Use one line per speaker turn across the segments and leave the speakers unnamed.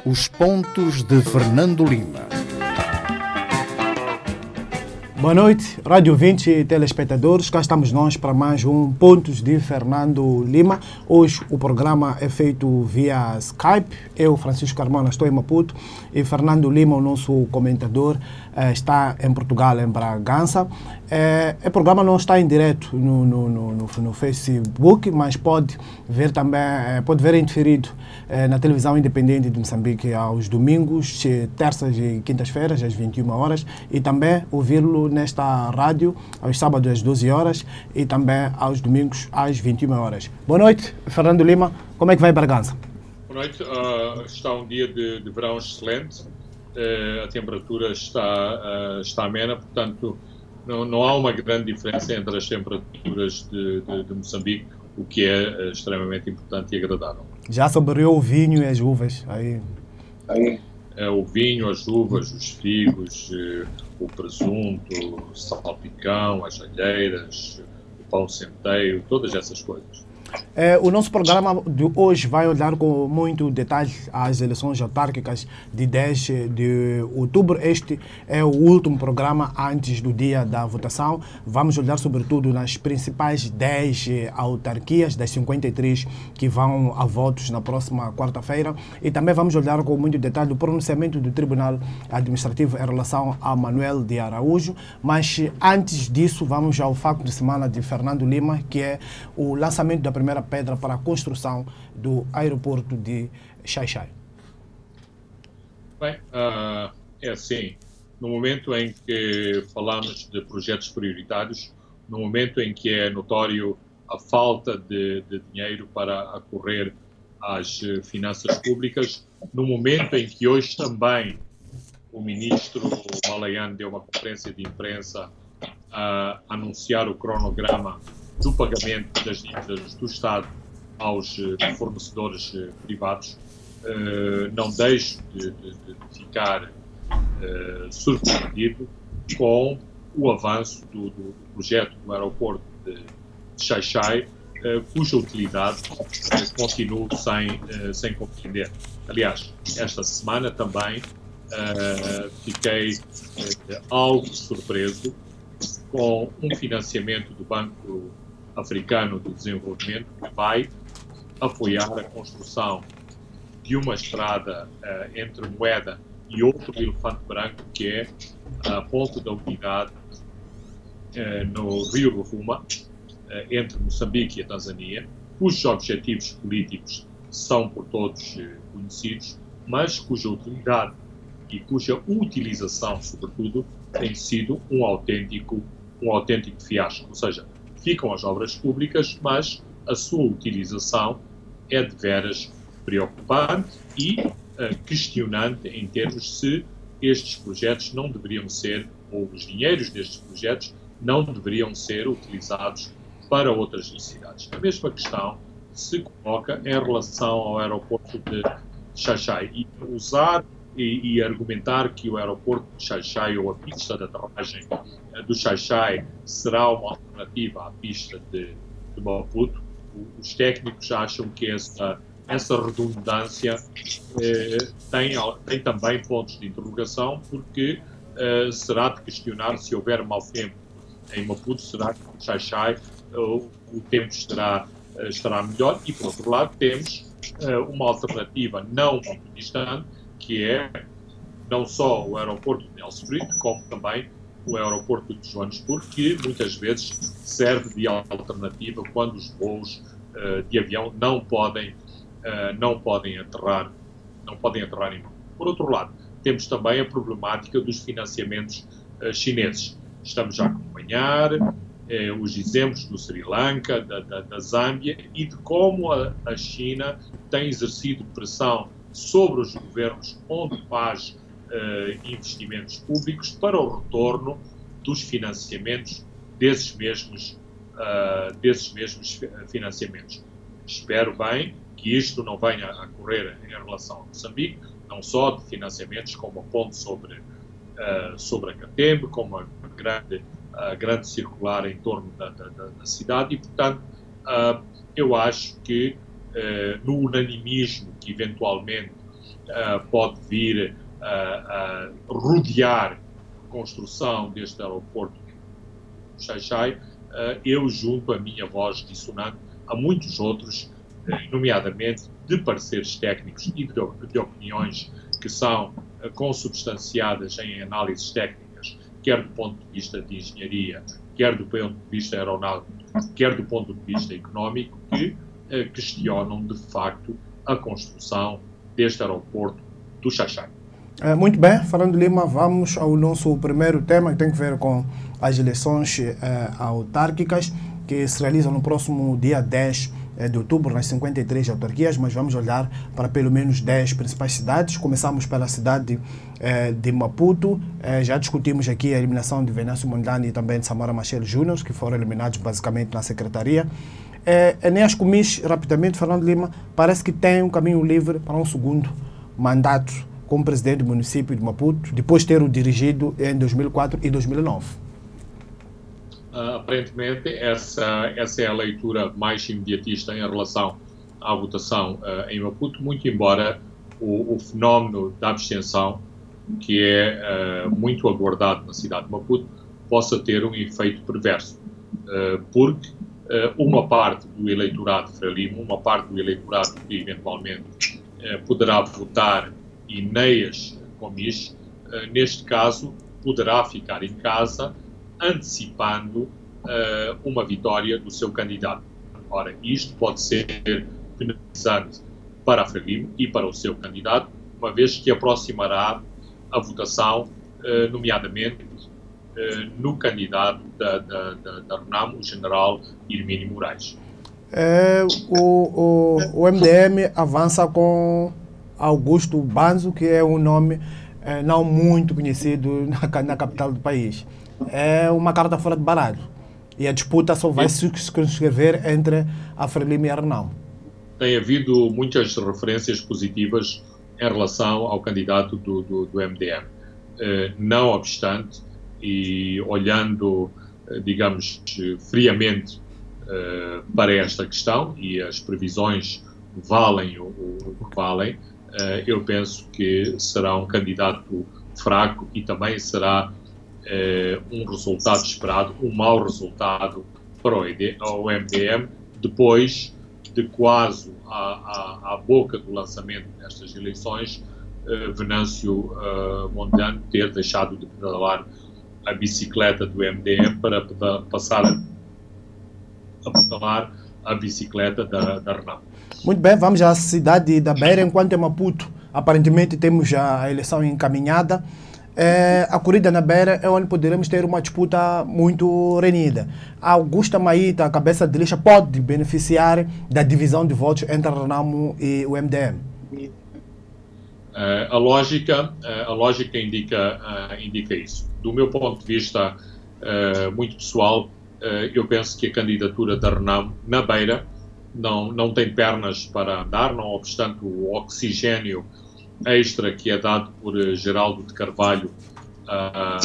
Os pontos de Fernando Lima.
Boa noite, Rádio 20 e telespectadores. Cá estamos nós para mais um Pontos de Fernando Lima. Hoje o programa é feito via Skype. Eu, Francisco Carmona, estou em Maputo e Fernando Lima, o nosso comentador, está em Portugal, em Bragança. O programa não está em direto no Facebook, mas pode ver também, pode ver indiferido na televisão independente de Moçambique aos domingos, terças e quintas-feiras, às 21 horas, e também ouvi-lo nesta rádio aos sábados às 12 horas e também aos domingos às 21 horas. Boa noite, Fernando Lima. Como é que vai Bragança?
Boa noite. Está um dia de verão excelente. A temperatura está amena, portanto, não há uma grande diferença entre as temperaturas de Moçambique, o que é extremamente importante e agradável.
Já saboreou o vinho e as uvas? Aí.
O vinho, as uvas, os figos, o presunto, o salpicão, as alheiras, o pão centeio, todas essas coisas.
O nosso programa de hoje vai olhar com muito detalhe as eleições autárquicas de 10 de outubro. Este é o último programa antes do dia da votação. Vamos olhar sobretudo nas principais 10 autarquias, das 53 que vão a votos na próxima quarta-feira. E também vamos olhar com muito detalhe o pronunciamento do Tribunal Administrativo em relação a Manuel de Araújo. Mas antes disso, vamos ao facto de semana de Fernando Lima, que é o lançamento da primeira pedra para a construção do aeroporto de Xai-Xai.
Bem, é assim, no momento em que falamos de projetos prioritários, no momento em que é notório a falta de dinheiro para acorrer às finanças públicas, no momento em que hoje também o ministro Malayan deu uma conferência de imprensa a anunciar o cronograma do pagamento das dívidas do Estado aos fornecedores privados, não deixo de ficar surpreendido com o avanço do projeto do aeroporto de Xai-Xai, cuja utilidade continuo sem compreender. Aliás, esta semana também fiquei algo surpreso com um financiamento do Banco Africano de Desenvolvimento que vai apoiar a construção de uma estrada entre Moeda e outro elefante branco, que é a ponte da unidade no Rio Rovuma, entre Moçambique e a Tanzânia, cujos objetivos políticos são por todos conhecidos, mas cuja utilidade e cuja utilização, sobretudo, tem sido um autêntico fiasco. Ou seja, ficam as obras públicas, mas a sua utilização é de veras preocupante e questionante em termos se estes projetos não deveriam ser, ou os dinheiros destes projetos, não deveriam ser utilizados para outras necessidades. A mesma questão se coloca em relação ao aeroporto de Xai-Xai e usar e argumentar que o aeroporto de Xai-Xai ou a pista de aterragem do Xai-Xai será uma alternativa à pista de Maputo. Os técnicos acham que essa redundância tem também pontos de interrogação, porque será de questionar se houver mau tempo em Maputo, será que no Xai-Xai o tempo estará melhor, e por outro lado temos uma alternativa não muito distante, que é não só o aeroporto de Nelspruit, como também o aeroporto de Joanesburgo, que muitas vezes serve de alternativa quando os voos de avião não podem aterrar em Maputo. Por outro lado, temos também a problemática dos financiamentos chineses. Estamos a acompanhar os exemplos do Sri Lanka, da Zâmbia, e de como a China tem exercido pressão sobre os governos onde faz investimentos públicos para o retorno dos financiamentos desses mesmos financiamentos. Espero bem que isto não venha a ocorrer em relação a Moçambique, não só de financiamentos como a ponte sobre a Catembe, como a grande circular em torno da cidade, e, portanto, eu acho que no unanimismo que eventualmente pode vir a rodear a construção deste aeroporto de Xai-Xai, eu junto a minha voz dissonante a muitos outros, nomeadamente de pareceres técnicos e de opiniões que são consubstanciadas em análises técnicas, quer do ponto de vista de engenharia, quer do ponto de vista aeronáutico, quer do ponto de vista económico, que questionam de facto a construção deste aeroporto do Xai-Xai.
Muito bem, Fernando Lima, vamos ao nosso primeiro tema, que tem a ver com as eleições autárquicas, que se realizam no próximo dia 10 de outubro nas 53 autarquias, mas vamos olhar para pelo menos 10 principais cidades. Começamos pela cidade de Maputo. Já discutimos aqui a eliminação de Venâncio Mondlane e também de Samora Machel Júnior, que foram eliminados basicamente na secretaria. Enéas Gomes, rapidamente, Fernando Lima, parece que tem um caminho livre para um segundo mandato como presidente do município de Maputo, depois de ter o dirigido em 2004 e 2009.
Aparentemente, essa é a leitura mais imediatista em relação à votação em Maputo, muito embora o fenómeno da abstenção, que é muito aguardado na cidade de Maputo, possa ter um efeito perverso, porque uma parte do eleitorado Frelimo, uma parte do eleitorado que eventualmente poderá votar Enéas Gomes, neste caso poderá ficar em casa antecipando uma vitória do seu candidato. Ora, isto pode ser penalizante para a Frelimo e para o seu candidato, uma vez que aproximará a votação, nomeadamente no candidato da RENAM, o general Hermínio Moraes.
O MDM avança com Augusto Banzo, que é um nome não muito conhecido na capital do país. É uma carta fora de baralho. E a disputa só vai se escrever entre a Frelimo e a RENAM.
Tem havido muitas referências positivas em relação ao candidato do MDM. Não obstante, e olhando, digamos, friamente para esta questão, e as previsões valem o que valem, eu penso que será um candidato fraco e também será um resultado esperado, um mau resultado para o MDM, depois de quase à boca do lançamento destas eleições, Venâncio Mondlane ter deixado de pedalar a bicicleta do MDM para passar a pedalar a bicicleta da RENAM.
Muito bem, vamos à cidade da Beira. Enquanto em Maputo, aparentemente temos já a eleição encaminhada. A corrida na Beira é onde poderemos ter uma disputa muito renhida. A Augusta Maíta, a cabeça de lista, pode beneficiar da divisão de votos entre a RENAM e o MDM?
A lógica indica isso. Do meu ponto de vista muito pessoal, eu penso que a candidatura da RENAM na Beira não tem pernas para andar, não obstante o oxigênio extra que é dado por Geraldo de Carvalho a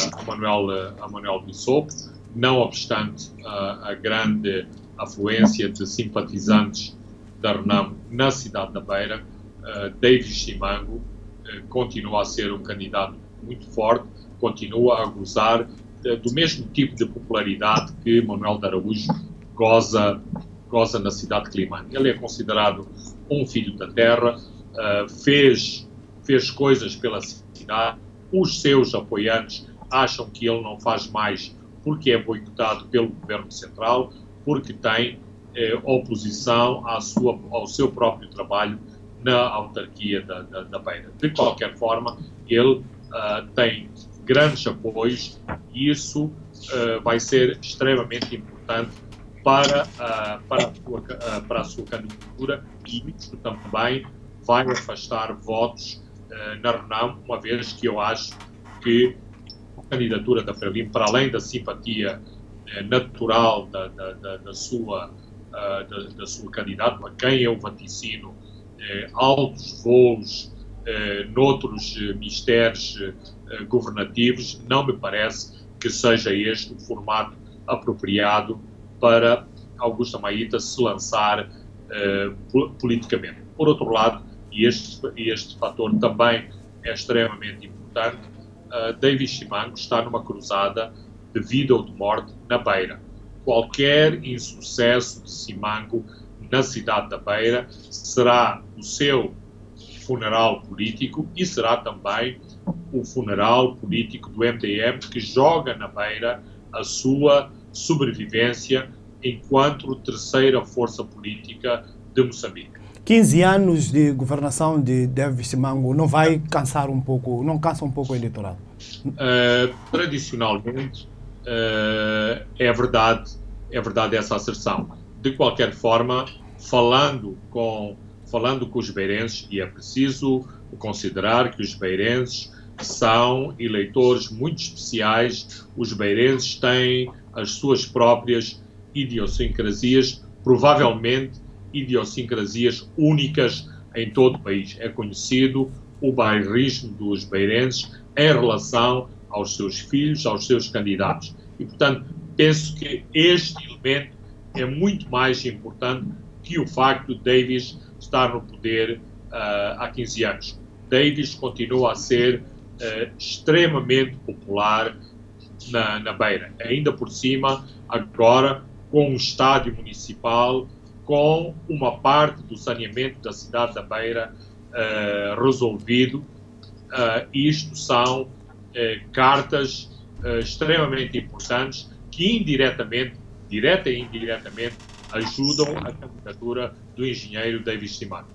Manuel Bissopo, não obstante a grande afluência de simpatizantes da RENAM na cidade da Beira, Davis Simango continua a ser um candidato muito forte, continua a gozar do mesmo tipo de popularidade que Manuel de Araújo goza na cidade de Climane. Ele é considerado um filho da terra, fez coisas pela cidade, os seus apoiantes acham que ele não faz mais porque é boicotado pelo governo central, porque tem oposição ao seu próprio trabalho na autarquia da Beira. De qualquer forma, ele tem grandes apoios e isso vai ser extremamente importante para a sua candidatura, e isso também vai afastar votos na RENAM, uma vez que eu acho que a candidatura da Frelimo, para além da simpatia natural da sua candidata, a quem eu vaticino altos voos noutros mistérios governativos, não me parece que seja este o formato apropriado para Augusta Maíta se lançar politicamente. Por outro lado, e este fator também é extremamente importante, David Simango está numa cruzada de vida ou de morte na Beira. Qualquer insucesso de Simango na cidade da Beira será o seu funeral político e será também o funeral político do MDM, que joga na Beira a sua sobrevivência enquanto terceira força política de Moçambique.
15 anos de governação de David Simango não vai cansar um pouco, não cansa um pouco o eleitorado?
Tradicionalmente, é verdade essa asserção. De qualquer forma, falando com os beirenses, e é preciso considerar que os beirenses são eleitores muito especiais, os beirenses têm as suas próprias idiosincrasias, provavelmente idiosincrasias únicas em todo o país. É conhecido o bairrismo dos beirenses em relação aos seus filhos, aos seus candidatos. E, portanto, penso que este elemento é muito mais importante que o facto de Davis estar no poder há 15 anos. Davis continua a ser extremamente popular na Beira. Ainda por cima, agora, com um estádio municipal, com uma parte do saneamento da cidade da Beira resolvido. Isto são cartas extremamente importantes que direta e indiretamente, ajudam a candidatura do engenheiro David Simango.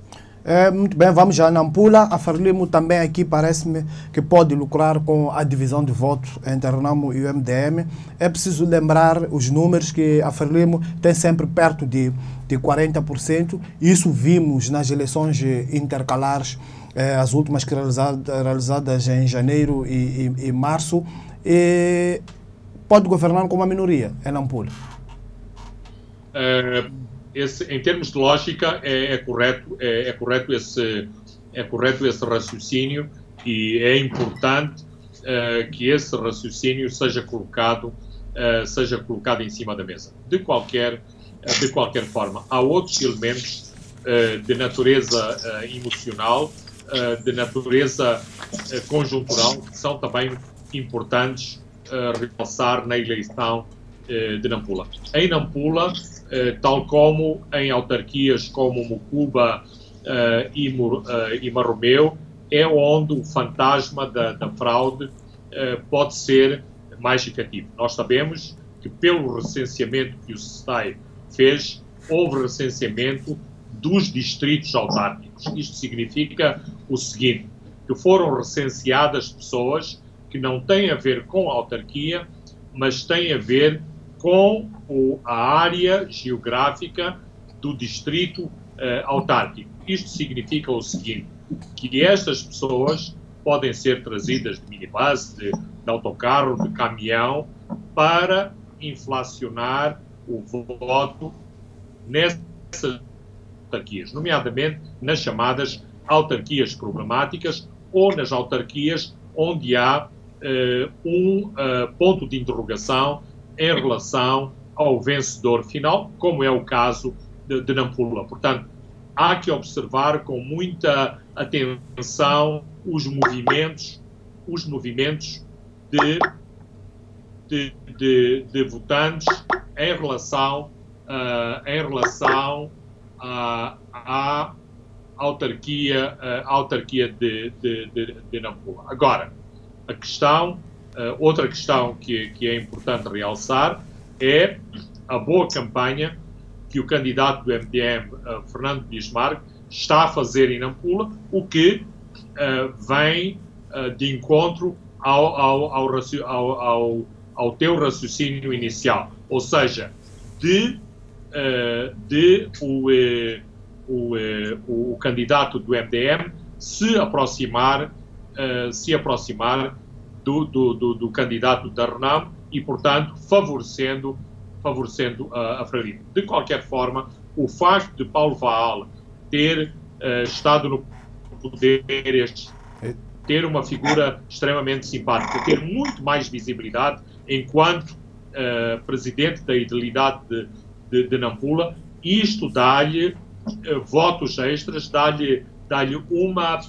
Muito bem, vamos já a Nampula. A Frelimo também aqui parece-me que pode lucrar com a divisão de votos entre a Renamo e o MDM. É preciso lembrar os números que a Frelimo tem sempre perto de 40%. Isso vimos nas eleições intercalares, as últimas que realizadas em janeiro e março. E pode governar com uma minoria em Nampula.
Em termos de lógica, é correto esse raciocínio, e é importante que esse raciocínio seja colocado em cima da mesa. De qualquer forma, há outros elementos de natureza emocional, de natureza conjuntural, que são também importantes realçar na eleição de Nampula. Em Nampula, tal como em autarquias como Mucuba e Marromeu, é onde o fantasma da fraude pode ser mais efetivo. Nós sabemos que, pelo recenseamento que o SESTAI fez, houve recenseamento dos distritos autárquicos. Isto significa o seguinte, que foram recenseadas pessoas que não têm a ver com a autarquia, mas têm a ver com a área geográfica do distrito autárquico. Isto significa o seguinte, que estas pessoas podem ser trazidas de minibus, de autocarro, de caminhão, para inflacionar o voto nessas autarquias, nomeadamente nas chamadas autarquias problemáticas ou nas autarquias onde há um ponto de interrogação em relação ao vencedor final, como é o caso de Nampula. Portanto, há que observar com muita atenção os movimentos de votantes em relação à autarquia de Nampula. Agora, outra questão que é importante realçar é a boa campanha que o candidato do MDM, Fernando Bismarck, está a fazer em Nampula, o que vem de encontro ao teu raciocínio inicial, ou seja, o candidato do MDM se aproximar do candidato da Renamo e, portanto, favorecendo a Frelimo. De qualquer forma, o facto de Paulo Vaal ter estado no poder, ter uma figura extremamente simpática, ter muito mais visibilidade enquanto presidente da Idilidade de Nampula, isto dá-lhe votos extras, dá-lhe dá-lhe uma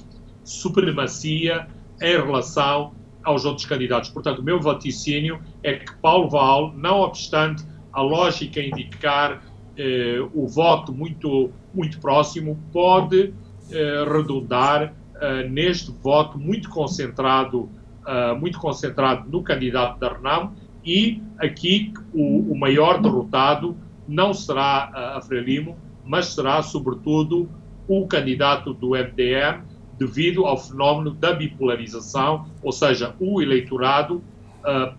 supremacia em relação aos outros candidatos. Portanto, o meu vaticínio é que Paulo Val, não obstante a lógica indicar o voto muito próximo, pode redundar neste voto muito concentrado no candidato da Renamo, e aqui o maior derrotado não será a Frelimo, mas será sobretudo o candidato do MDM, devido ao fenómeno da bipolarização, ou seja, o eleitorado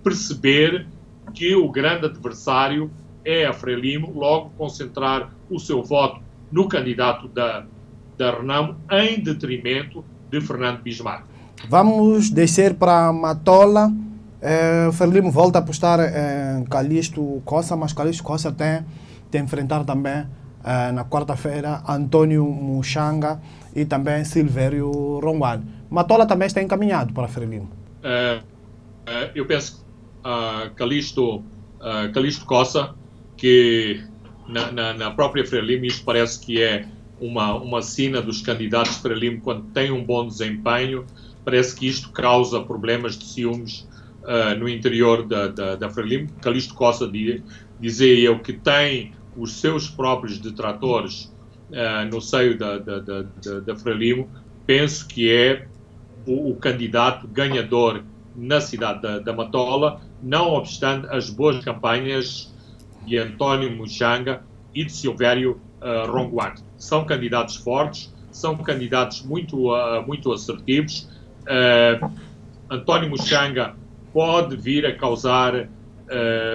perceber que o grande adversário é a Frelimo, logo concentrar o seu voto no candidato da Renamo em detrimento de Fernando Bismarck.
Vamos descer para Matola. Frelimo volta a apostar em Calixto Costa, mas Calixto Costa tem de enfrentar também na quarta-feira Antônio Muxanga e também Silvério Ronguane. Matola também está encaminhado para Frelimo.
Eu penso que Calixto Costa, que na própria Frelimo isto parece que é uma sina dos candidatos de Frelimo quando tem um bom desempenho, parece que isto causa problemas de ciúmes no interior da Frelimo. Calixto Costa dizia eu que tem os seus próprios detratores no seio da Frelimo. Penso que é o candidato ganhador na cidade da Matola, não obstante as boas campanhas de António Muxanga e de Silvério Ronguane. São candidatos fortes, são candidatos muito assertivos. António Muxanga pode vir a causar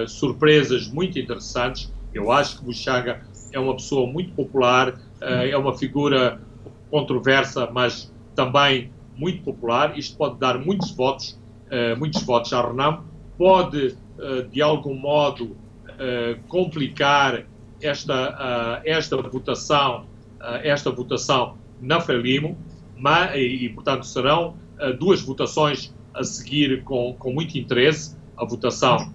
surpresas muito interessantes. Eu acho que Muxanga é uma pessoa muito popular, é uma figura controversa, mas também muito popular. Isto pode dar muitos votos à Renamo, pode, de algum modo, complicar esta votação na Frelimo, e, portanto, serão duas votações a seguir com muito interesse, a votação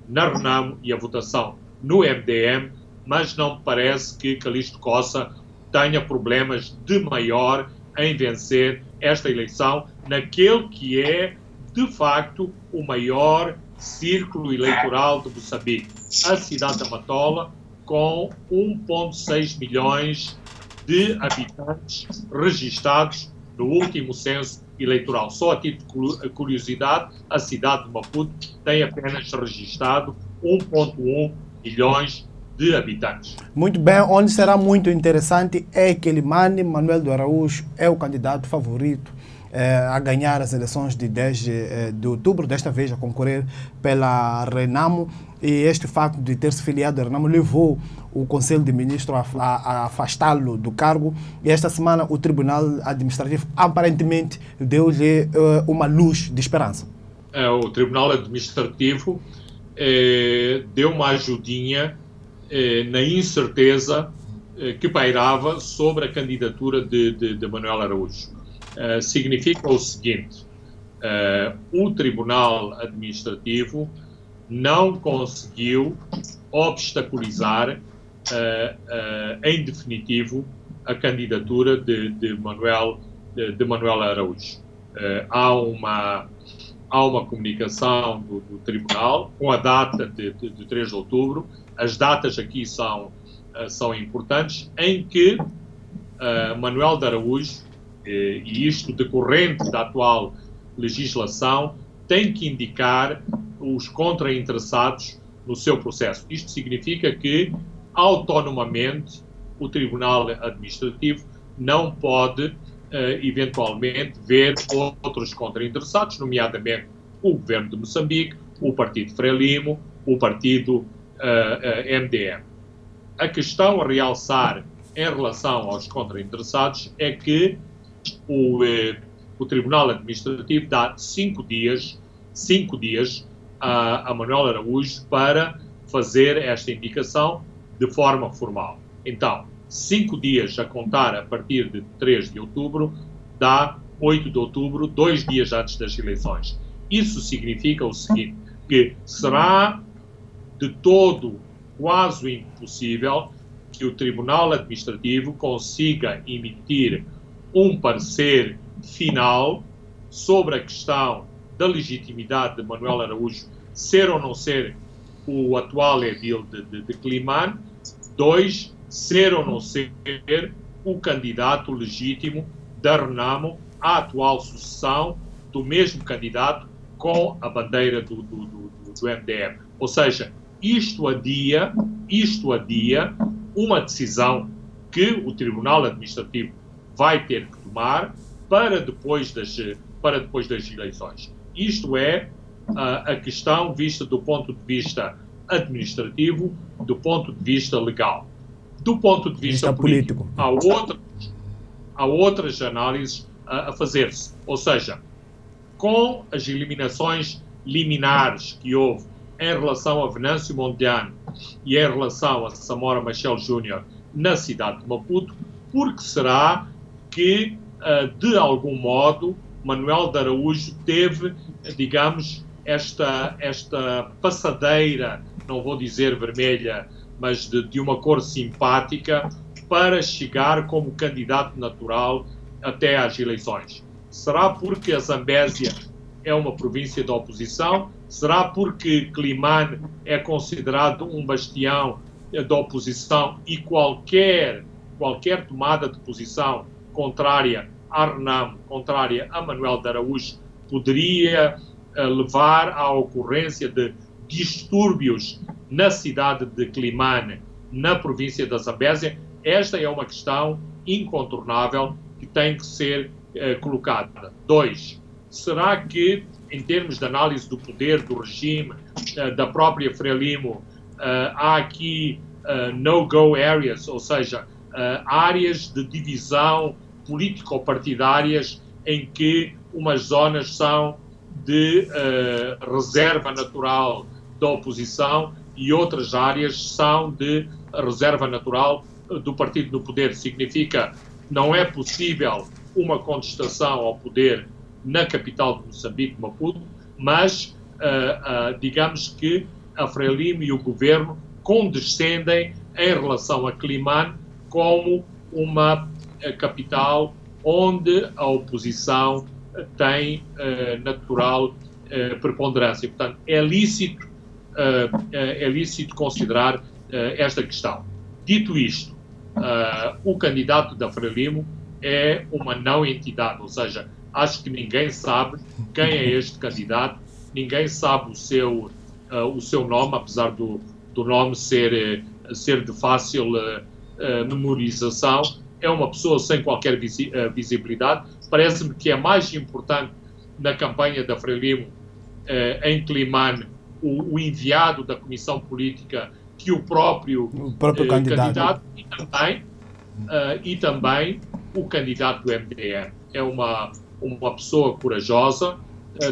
na Renamo e a votação no MDM, mas não me parece que Calixto Costa tenha problemas de maior em vencer esta eleição naquele que é, de facto, o maior círculo eleitoral de Moçambique, a cidade da Matola, com 1,6 milhões de habitantes registados no último censo eleitoral. Só a título de curiosidade, a cidade de Maputo tem apenas registado 1,1 milhões de habitantes.
Muito bem, onde será muito interessante é que Elimane Manuel do Araújo é o candidato favorito a ganhar as eleições de 10 de outubro, desta vez a concorrer pela Renamo, e este facto de ter se filiado à Renamo levou o Conselho de Ministros a afastá-lo do cargo, e esta semana o Tribunal Administrativo aparentemente deu-lhe uma luz de esperança.
O Tribunal Administrativo deu uma ajudinha na incerteza que pairava sobre a candidatura de Manuel Araújo. Significa o seguinte: o Tribunal Administrativo não conseguiu obstaculizar em definitivo a candidatura de Manuel Araújo. Há uma comunicação do Tribunal com a data de 3 de outubro. As datas aqui são importantes, em que Manuel de Araújo, e isto decorrente da atual legislação, tem que indicar os contrainteressados no seu processo. Isto significa que, autonomamente, o Tribunal Administrativo não pode, eventualmente, ver outros contrainteressados, nomeadamente o Governo de Moçambique, o Partido Frelimo, o Partido MDM. A questão a realçar em relação aos contrainteressados é que o Tribunal Administrativo dá 5 dias a Manuel Araújo para fazer esta indicação de forma formal. Então, 5 dias a contar a partir de 3 de outubro dá 8 de outubro, 2 dias antes das eleições. Isso significa o seguinte, que será de todo quase impossível que o Tribunal Administrativo consiga emitir um parecer final sobre a questão da legitimidade de Manuel Araújo ser ou não ser o atual edil de Climane. 2, ser ou não ser o candidato legítimo da Renamo à atual sucessão do mesmo candidato com a bandeira do MDM. Ou seja, isto adia uma decisão que o Tribunal Administrativo vai ter que tomar para depois das eleições. Isto é a questão vista do ponto de vista administrativo, do ponto de vista legal. Do ponto de vista político, há outras análises a fazer-se. Ou seja, com as eliminações liminares que houve em relação a Venâncio Mondlane e em relação a Samora Machel Júnior na cidade de Maputo, porque será que, de algum modo, Manuel de Araújo teve, digamos, esta passadeira, não vou dizer vermelha, mas de uma cor simpática, para chegar como candidato natural até às eleições? Será porque a Zambésia é uma província da oposição? Será porque Climane é considerado um bastião da oposição e qualquer tomada de posição contrária à Renamo, contrária a Manuel de Araújo, poderia levar à ocorrência de distúrbios na cidade de Climane, na província da Zambésia? Esta é uma questão incontornável que tem que ser colocada. 2. Será que, em termos de análise do poder, do regime, da própria Frelimo, há aqui no-go areas, ou seja, áreas de divisão político-partidárias em que umas zonas são de reserva natural da oposição e outras áreas são de reserva natural do partido no poder? Significa não é possível uma contestação ao poder na capital de Moçambique, Maputo, mas digamos que a Frelimo e o governo condescendem em relação a Climane como uma capital onde a oposição tem natural preponderância. Portanto, é lícito considerar esta questão. Dito isto, o candidato da Frelimo é uma não entidade, ou seja, acho que ninguém sabe quem é este candidato, ninguém sabe o seu nome, apesar do nome ser de fácil memorização. É uma pessoa sem qualquer visibilidade. Parece-me que é mais importante na campanha da Frelimo em Climane o enviado da Comissão Política que o próprio candidato e também o candidato do MDM. É uma pessoa corajosa,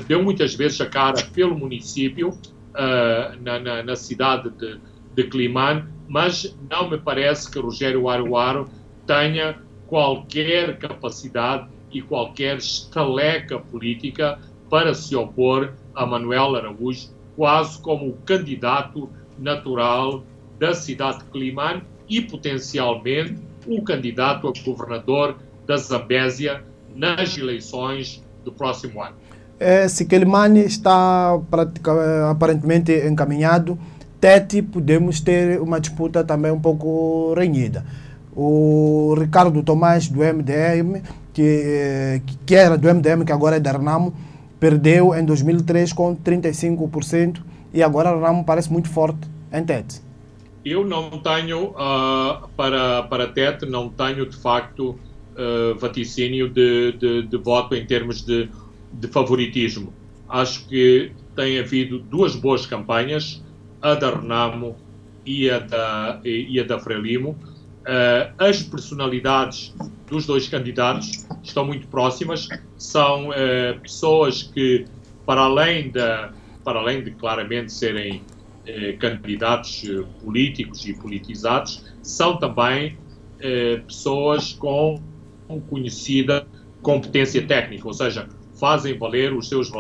deu muitas vezes a cara pelo município, na cidade de Climane, mas não me parece que Rogério Aruaro tenha qualquer capacidade e qualquer estaleca política para se opor a Manuel Araújo, quase como o candidato natural da cidade de Climane e, potencialmente, o candidato a governador da Zambésia nas eleições do próximo ano.
Se Climane está aparentemente encaminhado, Tete podemos ter uma disputa também um pouco renhida. O Ricardo Tomás, do MDM, que era do MDM, que agora é da Renamo, perdeu em 2003 com 35% e agora a Renamo parece muito forte em Tete.
Eu não tenho, para Tete, não tenho de facto vaticínio de voto em termos de favoritismo. Acho que tem havido duas boas campanhas, a da Renamo e a da Frelimo. As personalidades dos dois candidatos estão muito próximas, são pessoas que, para além de claramente serem candidatos políticos e politizados, são também pessoas com conhecida competência técnica, ou seja, fazem valer os seus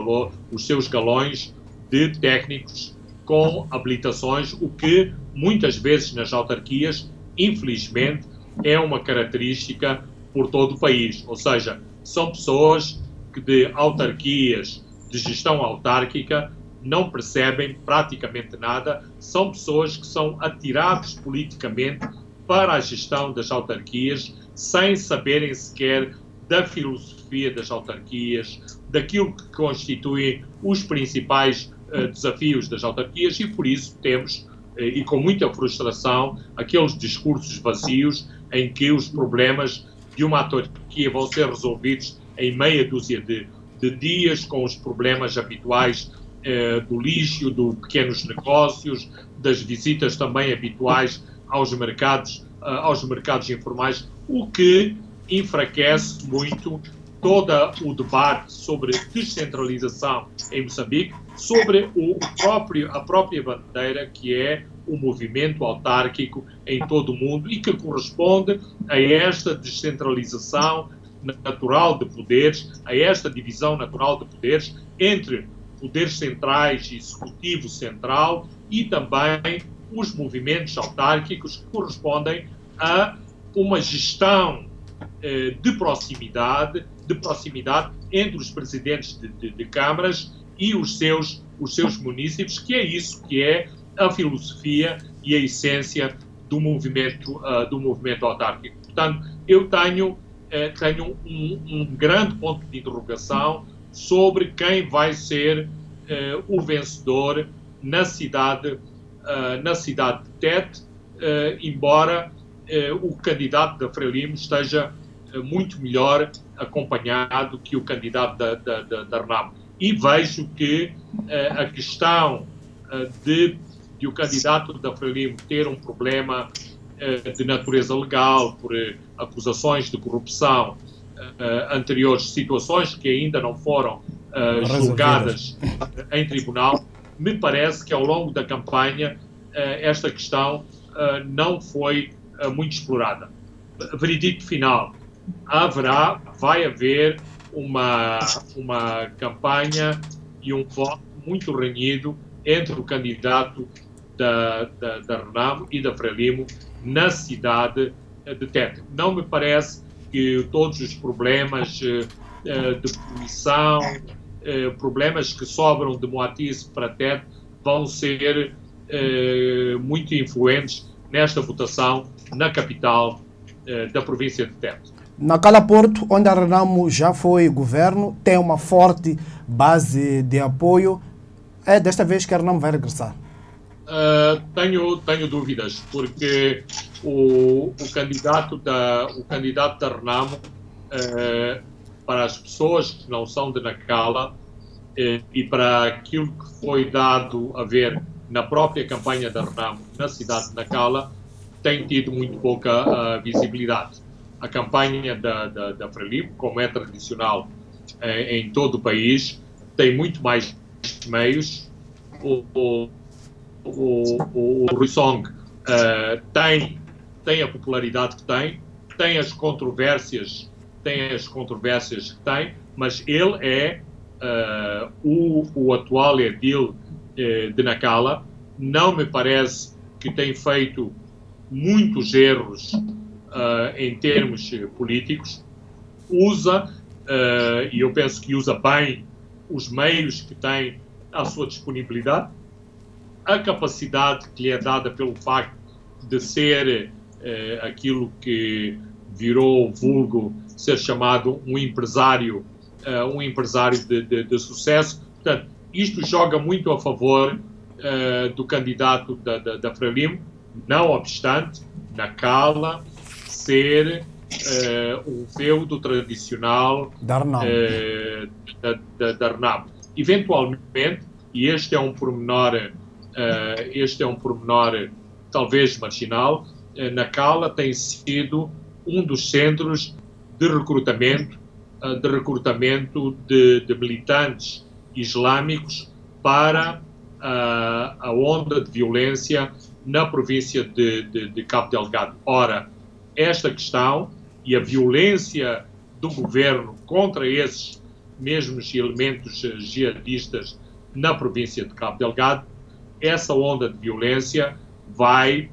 galões de técnicos com habilitações, o que muitas vezes nas autarquias, infelizmente, é uma característica por todo o país. Ou seja, são pessoas que de autarquias, de gestão autárquica, não percebem praticamente nada, são pessoas que são atiradas politicamente para a gestão das autarquias, sem saberem sequer da filosofia das autarquias, daquilo que constituem os principais desafios das autarquias, e por isso temos, e com muita frustração, aqueles discursos vazios em que os problemas de uma autarquia vão ser resolvidos em meia dúzia de dias, com os problemas habituais do lixo, dos pequenos negócios, das visitas também habituais aos mercados informais, o que enfraquece muito todo o debate sobre descentralização em Moçambique, sobre a própria bandeira que é o movimento autárquico em todo o mundo e que corresponde a esta descentralização natural de poderes, a esta divisão natural de poderes entre poderes centrais e executivo central e também os movimentos autárquicos que correspondem a uma gestão de proximidade entre os presidentes de câmaras e os seus munícipes, que é isso que é a filosofia e a essência do movimento autárquico. Portanto, eu tenho um grande ponto de interrogação sobre quem vai ser o vencedor na cidade de Tete, embora o candidato da Frelimo esteja muito melhor acompanhado que o candidato da RENAMO. E vejo que a questão de o candidato da Frelimo ter um problema de natureza legal por acusações de corrupção anteriores, situações que ainda não foram julgadas em tribunal, me parece que ao longo da campanha esta questão não foi muito explorada. Veredito final, vai haver uma campanha e um voto muito renhido entre o candidato da RENAMO e da Frelimo na cidade de Tete. Não me parece que todos os problemas de poluição, problemas que sobram de Moatize para Tete vão ser muito influentes nesta votação na capital da província de Tete.
Na Cala Porto, onde a RENAMO já foi governo, tem uma forte base de apoio. É desta vez que a RENAMO vai regressar?
Tenho dúvidas, porque o candidato da RENAMO, para as pessoas que não são de Nacala e para aquilo que foi dado a ver na própria campanha da RENAMO na cidade de Nacala, tem tido muito pouca visibilidade. A campanha da Frelimo, como é tradicional em todo o país, tem muito mais meios. O Rui Song tem a popularidade que tem as controvérsias que tem, mas ele é o atual edil de Nacala. Não me parece que tem feito muitos erros em termos políticos. Usa, e eu penso que usa bem, os meios que tem à sua disponibilidade, a capacidade que lhe é dada pelo facto de ser aquilo que virou vulgo ser chamado um empresário de sucesso. Portanto, isto joga muito a favor do candidato da Frelimo, não obstante Nacala ser um feudo tradicional da RENAMO. Eventualmente, e este é um pormenor talvez marginal, Nacala tem sido um dos centros de recrutamento de militantes islâmicos para a onda de violência na província de Cabo Delgado. Ora, esta questão e a violência do governo contra esses mesmos elementos jihadistas na província de Cabo Delgado, essa onda de violência vai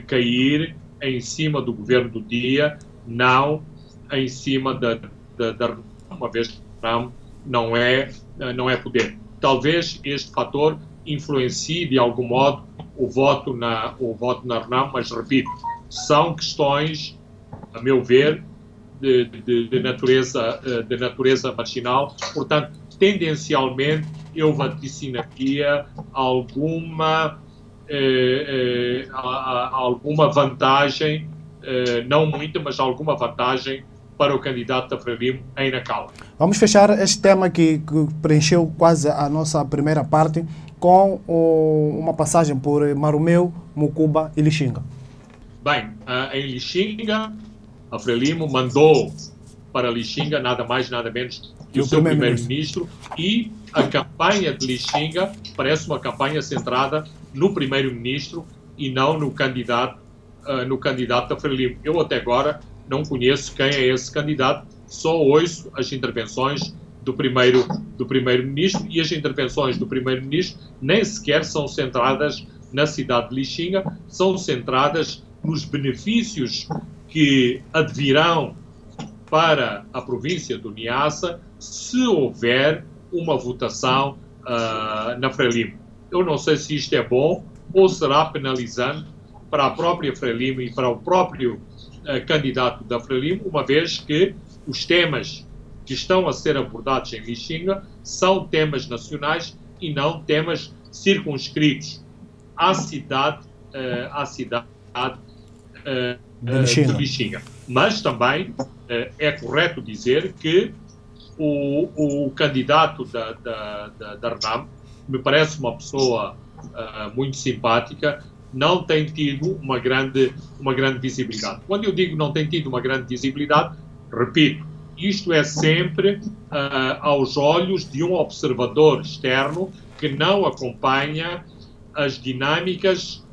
cair em cima do governo do dia, não em cima da uma vez que não é poder. Talvez este fator influencie de algum modo o voto na RENAM, mas repito, são questões, a meu ver, de natureza marginal. Portanto, tendencialmente eu vaticinaria alguma vantagem, não muita, mas alguma vantagem para o candidato da Frelimo em Nacala.
Vamos fechar este tema que preencheu quase a nossa primeira parte com uma passagem por Maromeu, Mukuba e Lixinga.
Bem, em Lixinga, a Frelimo mandou para Lixinga nada mais, nada menos que o seu primeiro-ministro, e a campanha de Lixinga parece uma campanha centrada no primeiro-ministro e não no candidato da Frelimo. Eu até agora não conheço quem é esse candidato, só ouço as intervenções do primeiro-ministro, e as intervenções do primeiro-ministro nem sequer são centradas na cidade de Lixinga, são centradas nos benefícios que advirão para a província do Niassa se houver uma votação na Frelimo. Eu não sei se isto é bom ou será penalizante para a própria Frelimo e para o próprio candidato da Frelimo, uma vez que os temas que estão a ser abordados em Lixinga são temas nacionais e não temas circunscritos à cidade de Lixinga. Mas também é correto dizer que o candidato da RENAM me parece uma pessoa muito simpática, não tem tido uma grande visibilidade. Quando eu digo não tem tido uma grande visibilidade, repito, isto é sempre aos olhos de um observador externo que não acompanha as dinâmicas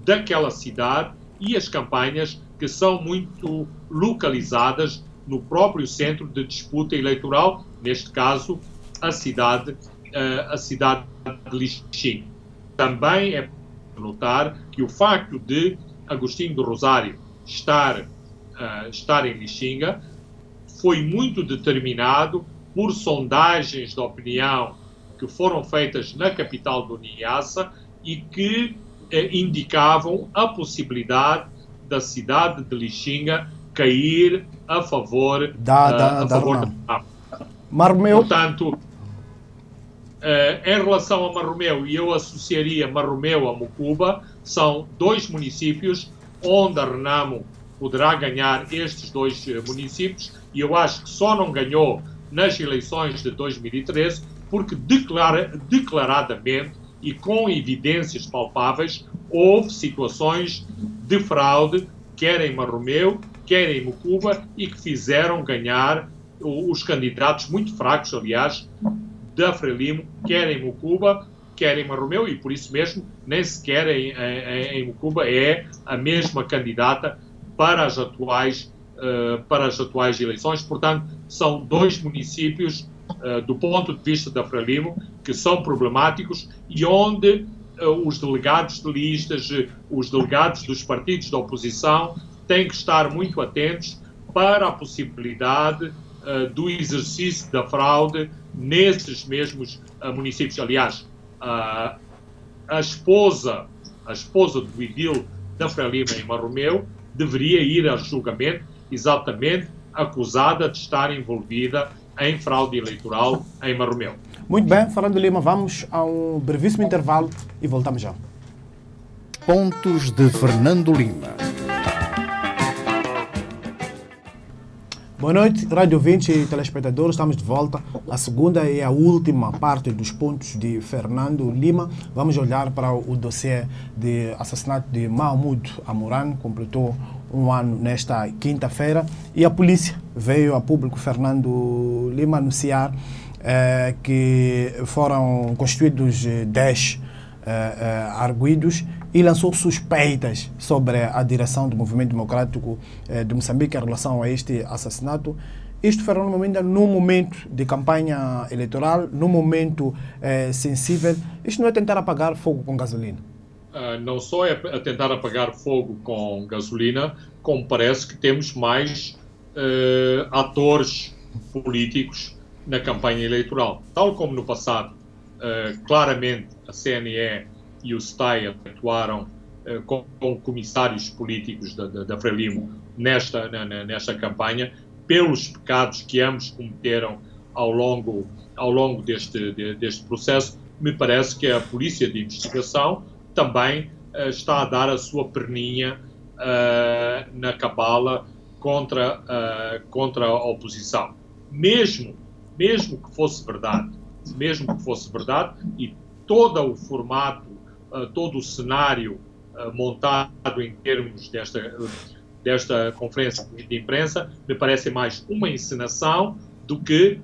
daquela cidade e as campanhas que são muito localizadas no próprio centro de disputa eleitoral, neste caso, a cidade de Lixinga. Também é notar que o facto de Agostinho do Rosário estar em Lixinga foi muito determinado por sondagens de opinião que foram feitas na capital do Niassa e que indicavam a possibilidade da cidade de Lixinga cair a favor da
Maromeu.
Portanto, em relação a Maromeu, e eu associaria Maromeu a Mukuba, são dois municípios onde a RENAMO poderá ganhar estes dois municípios, e eu acho que só não ganhou nas eleições de 2013 porque declaradamente e com evidências palpáveis houve situações de fraude, quer em Maromeu, quer em Mukuba, e que fizeram ganhar os candidatos muito fracos, aliás, da Frelimo, quer em Mukuba, quer em Maromeu, e por isso mesmo nem sequer em Mukuba é a mesma candidata para as atuais eleições. Portanto, são dois municípios, do ponto de vista da Frelimo, que são problemáticos e onde os delegados de listas, os delegados dos partidos da oposição têm que estar muito atentos para a possibilidade do exercício da fraude nesses mesmos municípios. Aliás, a esposa do edil da Frelimo em Maromeu deveria ir a julgamento exatamente acusada de estar envolvida em fraude eleitoral em Maromeu.
Muito bem, Fernando Lima, vamos a um brevíssimo intervalo e voltamos já.
Pontos de Fernando Lima.
Boa noite, rádio ouvintes e telespectadores. Estamos de volta. A segunda e a última parte dos pontos de Fernando Lima. Vamos olhar para o dossiê de assassinato de Mahmoud Amoran. Completou um ano nesta quinta-feira e a polícia veio a público, Fernando Lima, anunciar que foram constituídos 10 arguidos e lançou suspeitas sobre a direção do Movimento Democrático de Moçambique em relação a este assassinato. Isto, Fernando, ainda no momento de campanha eleitoral, no momento sensível. Isto não é tentar apagar fogo com gasolina?
Não só é a tentar apagar fogo com gasolina, como parece que temos mais atores políticos na campanha eleitoral. Tal como no passado, claramente a CNE e o STAI atuaram com comissários políticos da Frelimo nesta campanha, pelos pecados que ambos cometeram ao longo deste processo. Me parece que a Polícia de Investigação também está a dar a sua perninha na cabala contra a oposição. Mesmo que fosse verdade, e todo o formato, todo o cenário montado em termos desta conferência de imprensa, me parece mais uma encenação do que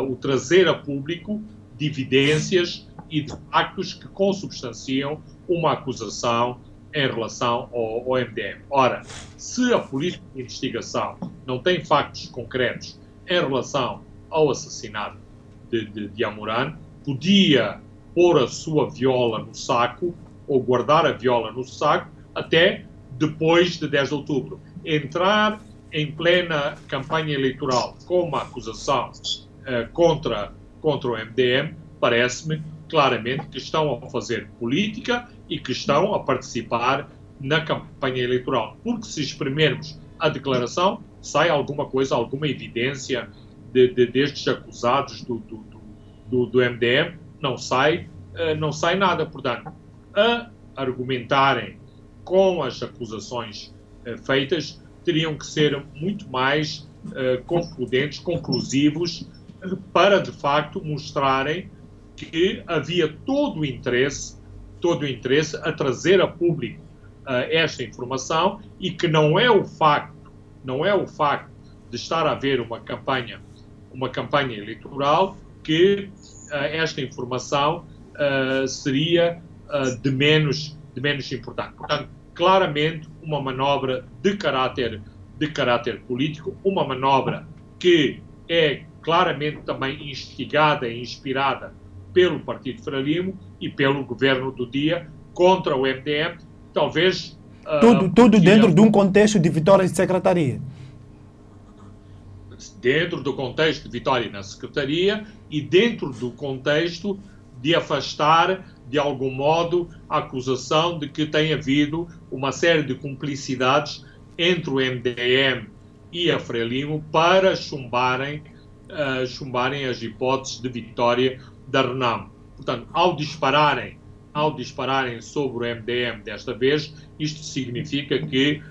o trazer a público de evidências e de factos que consubstanciam uma acusação em relação ao MDM. Ora, se a Polícia de Investigação não tem factos concretos em relação ao assassinato de Amurano, podia pôr a sua viola no saco, ou guardar a viola no saco, até depois de 10 de outubro. Entrar em plena campanha eleitoral com uma acusação contra o MDM, parece-me claramente que estão a fazer política e que estão a participar na campanha eleitoral. Porque se exprimirmos a declaração, sai alguma coisa, alguma evidência destes acusados do MDM, não sai nada. Portanto, a argumentarem com as acusações feitas, teriam que ser muito mais concludentes, conclusivos, para de facto mostrarem que havia todo o interesse a trazer a público esta informação, e que não é o facto de estar a haver uma campanha eleitoral que esta informação seria de menos importante. Portanto, claramente uma manobra de caráter político, uma manobra que é claramente também instigada e inspirada pelo Partido Frelimo e pelo governo do dia contra o MDM, talvez...
Tudo dentro de um contexto de vitórias de secretaria.
Dentro do contexto de vitória na secretaria e dentro do contexto de afastar, de algum modo, a acusação de que tem havido uma série de cumplicidades entre o MDM e a Frelimo para chumbarem as hipóteses de vitória da Renamo. Portanto, ao dispararem sobre o MDM desta vez, isto significa que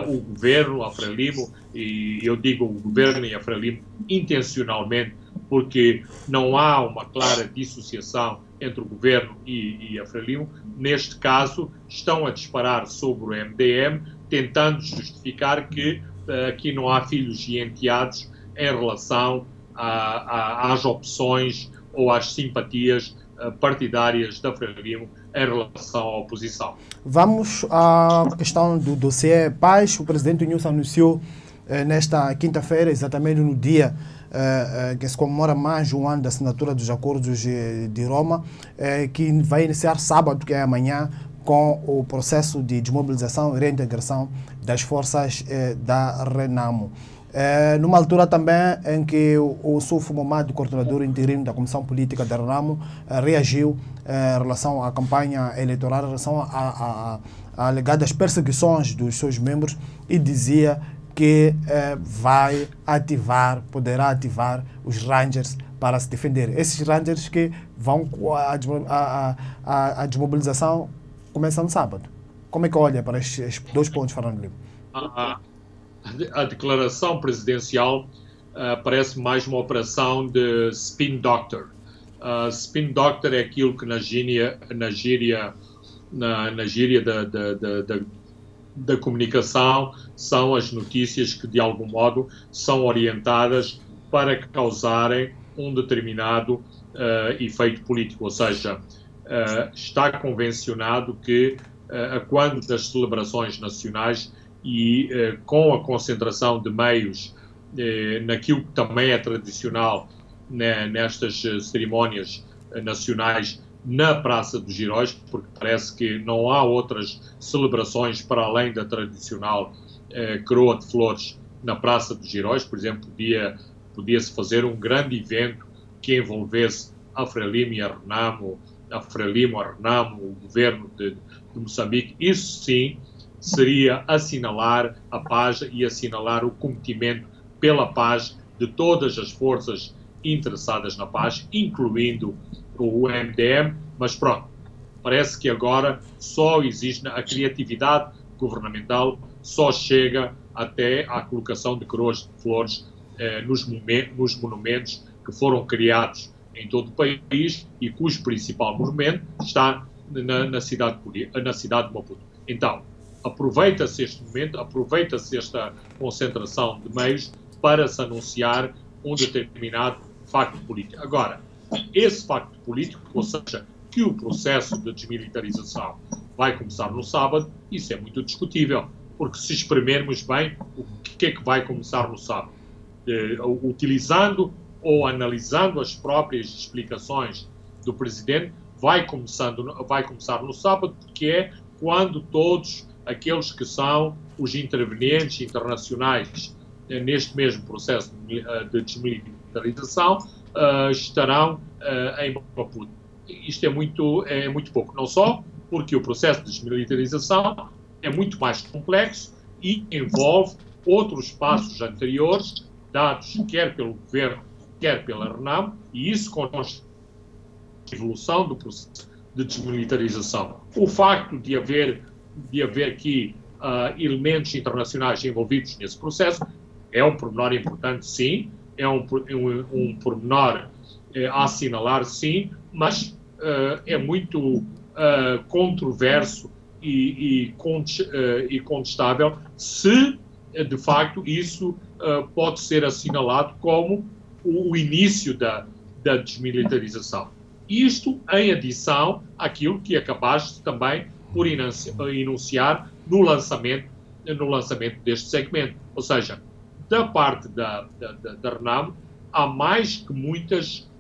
o governo, a Frelimo, e eu digo o governo e a Frelimo intencionalmente, porque não há uma clara dissociação entre o governo e a Frelimo, neste caso estão a disparar sobre o MDM, tentando justificar que aqui não há filhos e enteados em relação às opções ou às simpatias partidárias da Frelimo em relação à oposição.
Vamos à questão do dossiê Paz. O presidente Nunes anunciou nesta quinta-feira, exatamente no dia que se comemora mais de um ano da assinatura dos acordos de Roma, que vai iniciar sábado, que é amanhã, com o processo de desmobilização e reintegração das forças da Renamo. Numa altura também em que o Sufo Momad, coordenador interino da Comissão Política da Renamo, reagiu em relação à campanha eleitoral, em relação a alegadas perseguições dos seus membros, e dizia que poderá ativar os Rangers para se defender. Esses Rangers que vão a desmobilização começa no sábado. Como é que olha para estes dois pontos, Fernando Lima?
A declaração presidencial parece mais uma operação de spin doctor. Spin doctor é aquilo que na gíria da comunicação são as notícias que de algum modo são orientadas para causarem um determinado efeito político, ou seja, está convencionado que quando das celebrações nacionais e com a concentração de meios naquilo que também é tradicional nestas cerimónias nacionais na Praça dos Heróis, porque parece que não há outras celebrações para além da tradicional coroa de flores na Praça dos Heróis, por exemplo, podia-se fazer um grande evento que envolvesse a Frelimo e a Renamo, o governo de Moçambique. Isso sim seria assinalar a paz e assinalar o cometimento pela paz de todas as forças interessadas na paz, incluindo o MDM, mas pronto, parece que agora só existe a criatividade governamental, só chega até à colocação de coroas de flores nos monumentos que foram criados em todo o país e cujo principal monumento está na cidade de Maputo. Então, aproveita-se este momento, aproveita-se esta concentração de meios para se anunciar um determinado facto político. Agora, esse facto político, ou seja, que o processo de desmilitarização vai começar no sábado, isso é muito discutível, porque se espremermos bem, o que é que vai começar no sábado? Utilizando ou analisando as próprias explicações do Presidente, vai começar no sábado, porque é quando todos aqueles que são os intervenientes internacionais neste mesmo processo de desmilitarização estarão em Maputo. Isto é muito pouco, não só porque o processo de desmilitarização é muito mais complexo e envolve outros passos anteriores dados quer pelo governo, quer pela Renamo, e isso consta a evolução do processo de desmilitarização. O facto de haver aqui elementos internacionais envolvidos nesse processo é um pormenor importante, sim, é um pormenor a assinalar, sim, mas é muito controverso e contestável se, de facto, isso pode ser assinalado como o início da desmilitarização. Isto em adição àquilo que acabaste também por enunciar no lançamento deste segmento. Ou seja, da parte da Renamo, há mais que muitas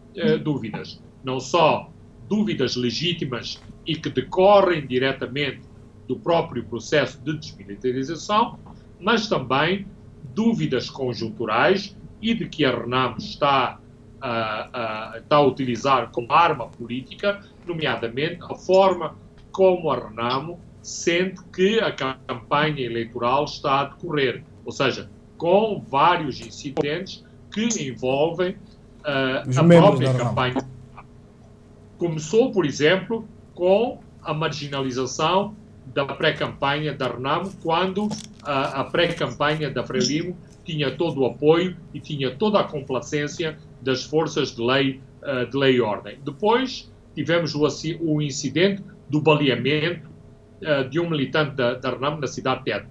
dúvidas. Não só dúvidas legítimas e que decorrem diretamente do próprio processo de desmilitarização, mas também dúvidas conjunturais e de que a Renamo está a utilizar como arma política, nomeadamente a forma como a Renamo sente que a campanha eleitoral está a decorrer, ou seja, com vários incidentes que envolvem a própria campanha. Começou, por exemplo, com a marginalização da pré-campanha da Renamo, quando a pré-campanha da Frelimo tinha todo o apoio e tinha toda a complacência das forças de lei e ordem. Depois tivemos o incidente do baleamento de um militante da Renamo na cidade de Tete.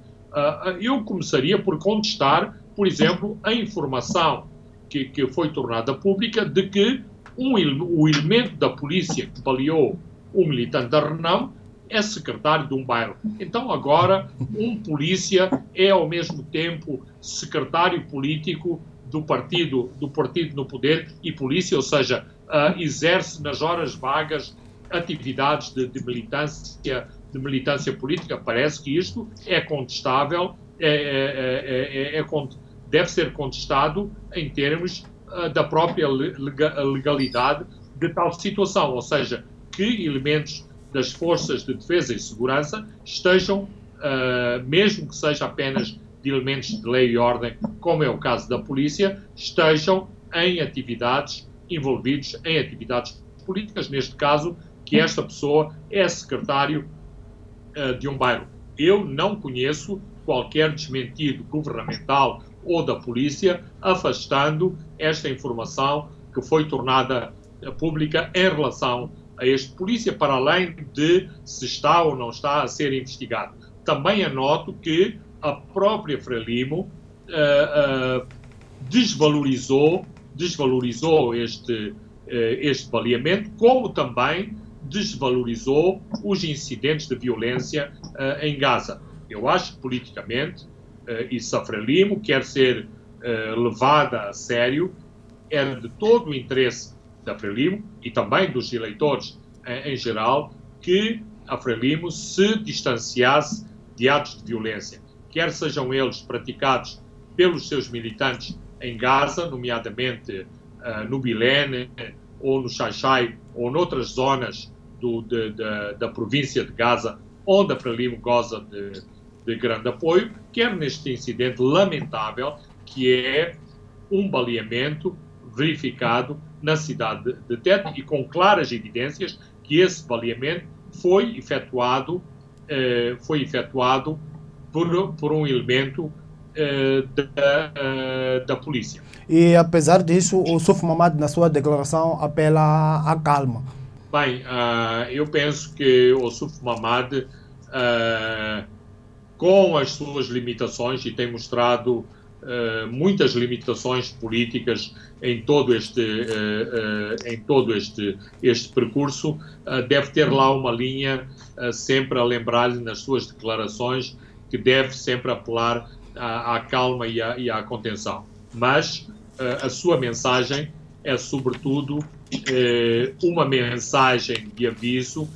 Eu começaria por contestar, por exemplo, a informação que foi tornada pública de que o elemento da polícia que baleou um militante da Renamo é secretário de um bairro. Então agora um polícia é ao mesmo tempo secretário político do partido no poder e polícia, ou seja, exerce nas horas vagas atividades de militância política. Parece que isto é contestável, deve ser contestado em termos da própria legalidade de tal situação, ou seja, que elementos das forças de defesa e segurança estejam, mesmo que seja apenas de elementos de lei e ordem, como é o caso da polícia, estejam envolvidos em atividades políticas, neste caso, que esta pessoa é secretário de um bairro. Eu não conheço qualquer desmentido governamental ou da polícia afastando esta informação que foi tornada pública em relação a este polícia, para além de se está ou não está a ser investigado. Também anoto que a própria Frelimo desvalorizou este baleamento, como também desvalorizou os incidentes de violência em Gaza. Eu acho que politicamente, e se a Frelimo quer ser levada a sério, era de todo o interesse da Frelimo e também dos eleitores em geral, que a Frelimo se distanciasse de atos de violência, quer sejam eles praticados pelos seus militantes em Gaza, nomeadamente no Bilene, ou no Xai-Xai, ou noutras zonas da província de Gaza, onde a Frelimo goza de grande apoio, quer neste incidente lamentável, que é um baleamento verificado na cidade de Tete e com claras evidências que esse baleamento foi efetuado por um elemento da polícia.
E apesar disso, o Suf Mamad, na sua declaração, apela à calma.
Bem, eu penso que o Suf Mamad, com as suas limitações, e tem mostrado muitas limitações políticas em todo este percurso, deve ter lá uma linha sempre a lembrar-lhe nas suas declarações que deve sempre apelar à calma e à contenção. Mas a sua mensagem é, sobretudo, uma mensagem de aviso,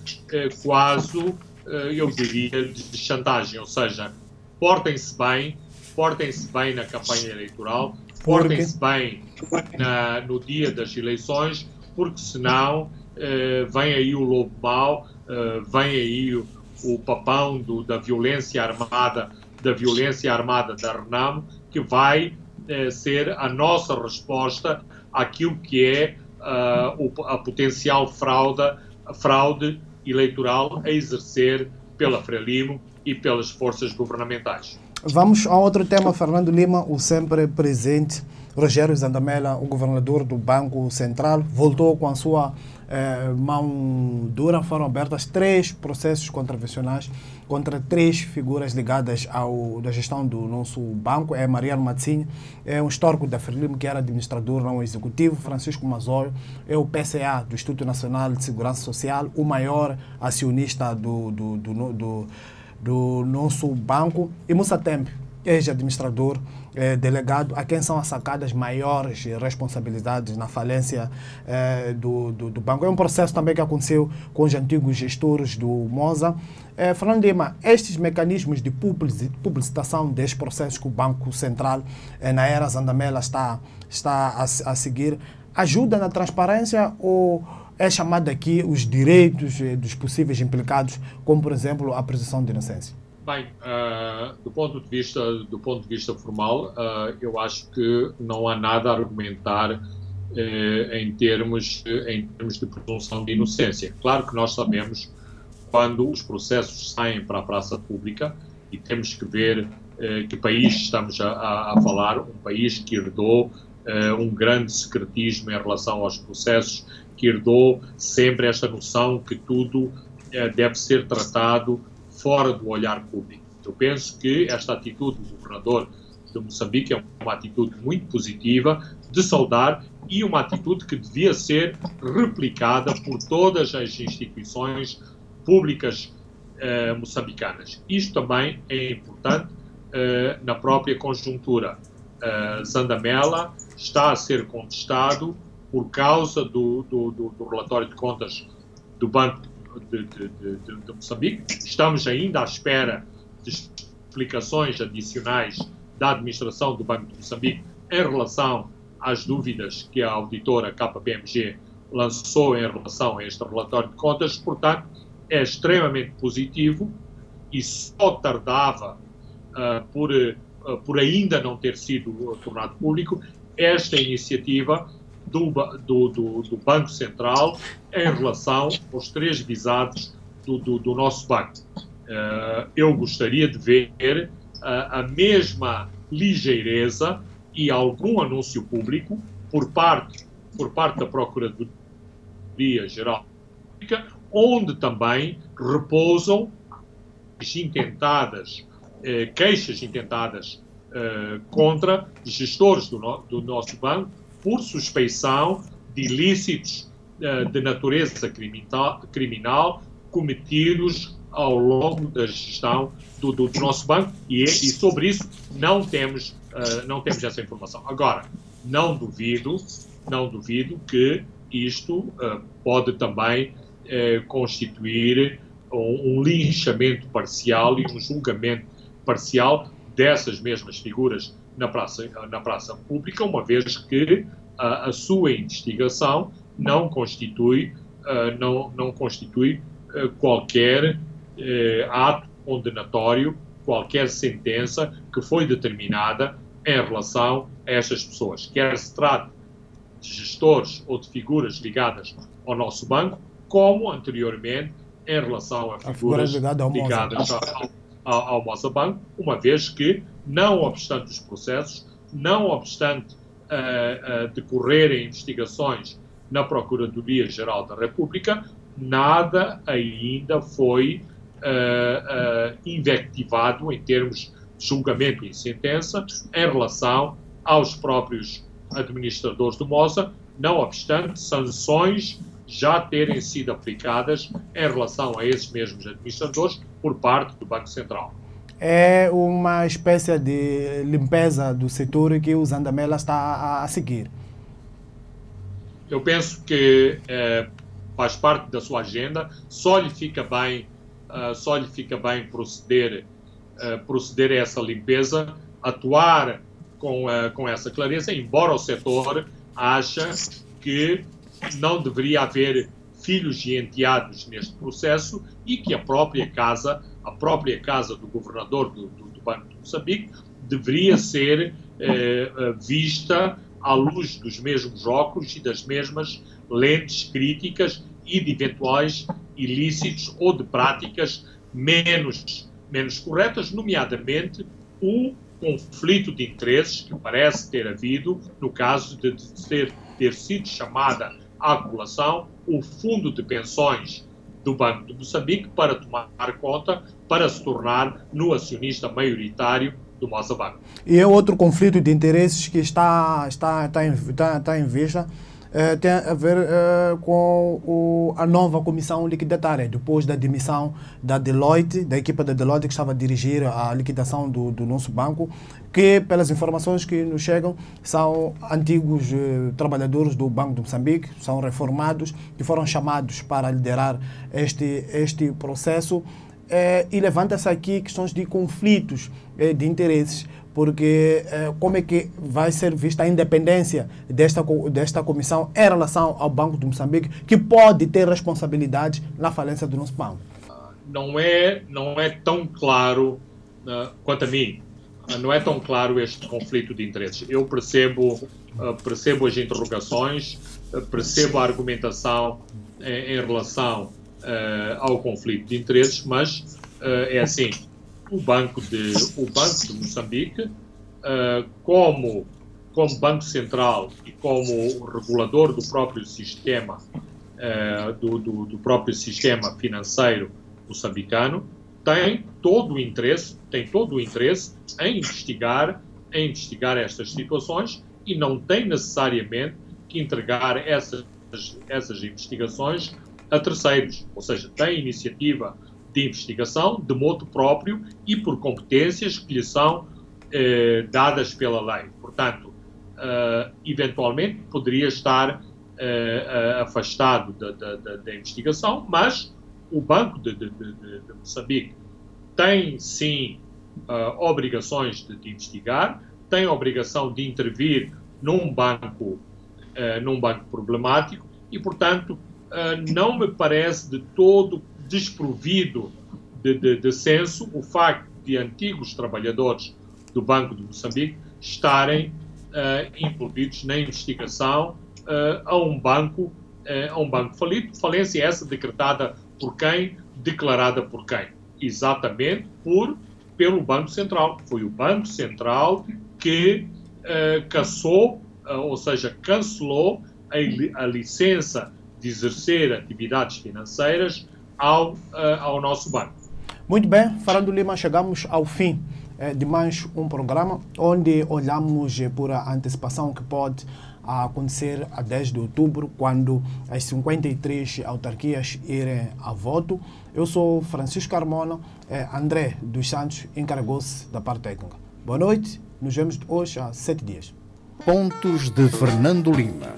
quase, eu diria, de chantagem, ou seja, portem-se bem na campanha eleitoral, portem-se bem no dia das eleições, porque senão vem aí o lobo mau, vem aí o papão da violência armada da Renamo, que vai ser a nossa resposta àquilo que é a potencial fraude eleitoral a exercer pela Frelimo e pelas forças governamentais.
Vamos a outro tema, Fernando Lima, o sempre presente Rogério Zandamela, o governador do Banco Central, voltou com a sua mão dura. Foram abertas 3 processos contravencionais contra 3 figuras ligadas da gestão do nosso banco. É Mariano Matsinha, é um histórico da Frelimo, que era administrador não executivo. Francisco Mazóio é o PCA do Instituto Nacional de Segurança Social, o maior acionista do nosso banco. E Musa Tempe, ex-administrador delegado, a quem são assacadas maiores responsabilidades na falência do banco. É um processo também que aconteceu com os antigos gestores do Moza. Fernando Lima, estes mecanismos de publicitação destes processos que o Banco Central, na era Zandamela, está a seguir, ajuda na transparência ou é chamado aqui os direitos dos possíveis implicados, como, por exemplo, a presunção de inocência?
Bem, do ponto de vista formal, eu acho que não há nada a argumentar em termos de presunção de inocência. Claro que nós sabemos quando os processos saem para a praça pública, e temos que ver que país estamos a falar, um país que herdou um grande secretismo em relação aos processos, que herdou sempre esta noção que tudo deve ser tratado fora do olhar público. Eu penso que esta atitude do governador de Moçambique é uma atitude muito positiva, de saudar, e uma atitude que devia ser replicada por todas as instituições públicas moçambicanas. Isto também é importante na própria conjuntura. Zandamela está a ser contestado por causa do relatório de contas do Banco de Moçambique. Estamos ainda à espera de explicações adicionais da administração do Banco de Moçambique em relação às dúvidas que a auditora KPMG lançou em relação a este relatório de contas. Portanto, é extremamente positivo e só tardava por ainda não ter sido tornado público esta iniciativa do Banco Central em relação aos 3 visados do nosso banco. Eu gostaria de ver a mesma ligeireza e algum anúncio público por parte da Procuradoria-Geral, onde também repousam queixas intentadas contra gestores do nosso banco por suspeição de ilícitos de natureza criminal cometidos ao longo da gestão do nosso banco, e sobre isso não temos essa informação. Agora, não duvido que isto pode também constituir um linchamento parcial e um julgamento parcial dessas mesmas figuras na praça pública, uma vez que a sua investigação não constitui qualquer ato condenatório, qualquer sentença que foi determinada em relação a estas pessoas, quer se trate de gestores ou de figuras ligadas ao nosso banco, como anteriormente em relação a figuras ligadas ao Moza Banco, uma vez que, não obstante os processos, não obstante decorrerem investigações na Procuradoria-Geral da República, nada ainda foi invectivado em termos de julgamento e sentença em relação aos próprios administradores do Moza, não obstante sanções já terem sido aplicadas em relação a esses mesmos administradores por parte do Banco Central.
É uma espécie de limpeza do setor que o Zandamela está a seguir.
Eu penso que faz parte da sua agenda, só lhe fica bem proceder a essa limpeza, atuar com essa clareza, embora o setor ache que não deveria haver filhos e enteados neste processo e que a própria casa do governador do Banco de Moçambique deveria ser vista à luz dos mesmos óculos e das mesmas lentes críticas e de eventuais ilícitos ou de práticas menos corretas, nomeadamente o conflito de interesses que parece ter havido no caso de ter sido chamada à colação o Fundo de Pensões do Banco de Moçambique para tomar conta, para se tornar no acionista maioritário do Moza Banco.
E é outro conflito de interesses que está em vista, tem a ver com a nova comissão liquidatária, depois da demissão da Deloitte, da equipa da Deloitte que estava a dirigir a liquidação do nosso banco, que, pelas informações que nos chegam, são antigos trabalhadores do Banco de Moçambique, são reformados, que foram chamados para liderar este processo. E levanta-se aqui questões de conflitos de interesses, porque como é que vai ser vista a independência desta comissão em relação ao Banco de Moçambique, que pode ter responsabilidade na falência do nosso banco?
Não é tão claro, quanto a mim, não é tão claro este conflito de interesses. Eu percebo as interrogações, percebo a argumentação em relação ao conflito de interesses, mas é assim, o Banco de Moçambique, como Banco Central e como regulador do próprio sistema, do próprio sistema financeiro moçambicano, tem todo o interesse em investigar estas situações e não tem necessariamente que entregar essas investigações a terceiros, ou seja, tem iniciativa de investigação de modo próprio e por competências que lhe são dadas pela lei. Portanto, eventualmente poderia estar afastado da investigação, mas o Banco de Moçambique tem sim obrigações de investigar, tem a obrigação de intervir num banco problemático e, portanto, não me parece de todo desprovido de senso o facto de antigos trabalhadores do Banco de Moçambique estarem envolvidos na investigação a um banco falido. Falência essa decretada por quem? Declarada por quem? Exatamente pelo Banco Central. Foi o Banco Central que cassou, ou seja, cancelou a licença de exercer atividades financeiras ao nosso banco.
Muito bem, Fernando Lima, chegamos ao fim de mais um programa onde olhamos por a antecipação que pode acontecer a 10 de outubro, quando as 53 autarquias irem a voto. Eu sou Francisco Carmona, André dos Santos encarregou-se da parte técnica. Boa noite, nos vemos hoje há 7 dias.
Pontos de Fernando Lima.